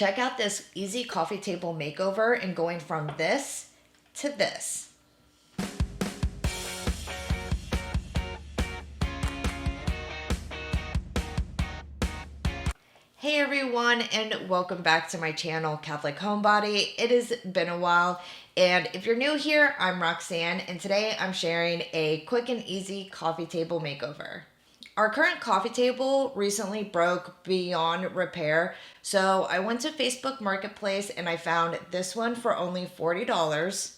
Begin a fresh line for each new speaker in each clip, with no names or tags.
Check out this easy coffee table makeover and going from this to this. Hey everyone, and welcome back to my channel, Catholic Homebody. It has been a while, and if you're new here, I'm Roxanne, and today I'm sharing a quick and easy coffee table makeover. Our current coffee table recently broke beyond repair, so I went to Facebook Marketplace and I found this one for only $40.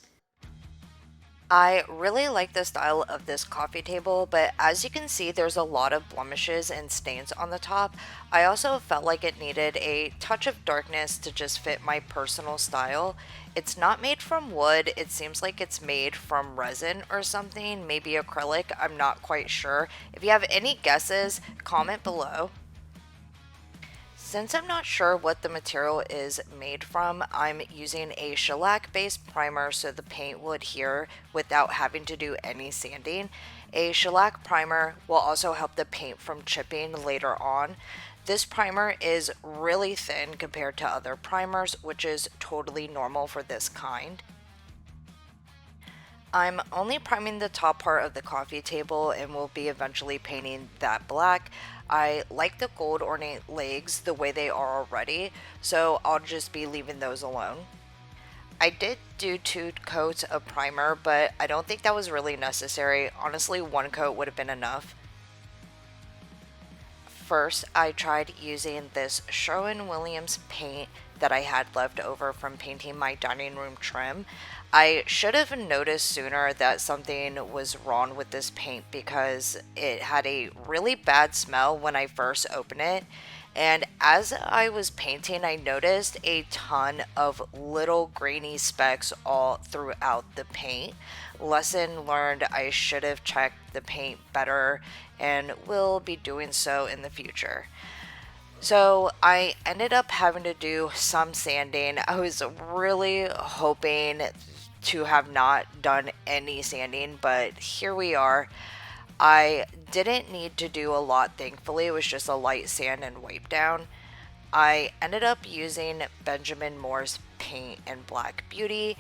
I really like the style of this coffee table, but as you can see, there's a lot of blemishes and stains on the top. I also felt like it needed a touch of darkness to just fit my personal style. It's not made from wood, it seems like it's made from resin or something, maybe acrylic, I'm not quite sure. If you have any guesses, comment below. Since I'm not sure what the material is made from, I'm using a shellac based primer so the paint will adhere without having to do any sanding. A shellac primer will also help the paint from chipping later on. This primer is really thin compared to other primers, which is totally normal for this kind. I'm only priming the top part of the coffee table and will be eventually painting that black. I like the gold ornate legs the way they are already, so I'll just be leaving those alone. I did do 2 coats of primer, but I don't think that was really necessary. Honestly, 1 coat would have been enough. First, I tried using this Sherwin-Williams paint that I had left over from painting my dining room trim. I should have noticed sooner that something was wrong with this paint because it had a really bad smell when I first opened it. And as I was painting, I noticed a ton of little grainy specks all throughout the paint. Lesson learned, I should have checked the paint better and will be doing so in the future. So I ended up having to do some sanding. I was really hoping to have not done any sanding, but here we are. I didn't need to do a lot, thankfully. It was just a light sand and wipe down. I ended up using Benjamin Moore's paint and Black Beauty.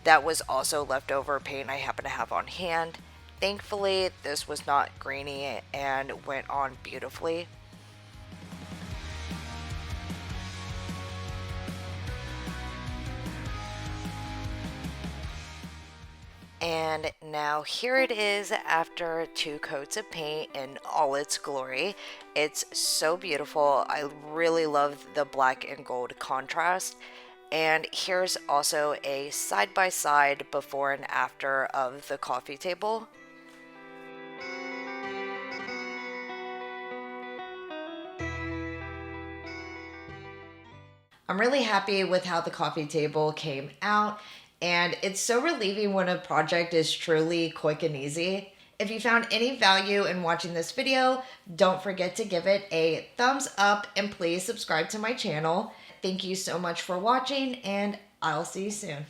That was also leftover paint I happen to have on hand. Thankfully, this was not grainy and went on beautifully. And now here it is after 2 coats of paint in all its glory. It's so beautiful. I really love the black and gold contrast. And here's also a side-by-side before and after of the coffee table. I'm really happy with how the coffee table came out, and it's so relieving when a project is truly quick and easy. If you found any value in watching this video, don't forget to give it a thumbs up and please subscribe to my channel. Thank you so much for watching, and I'll see you soon.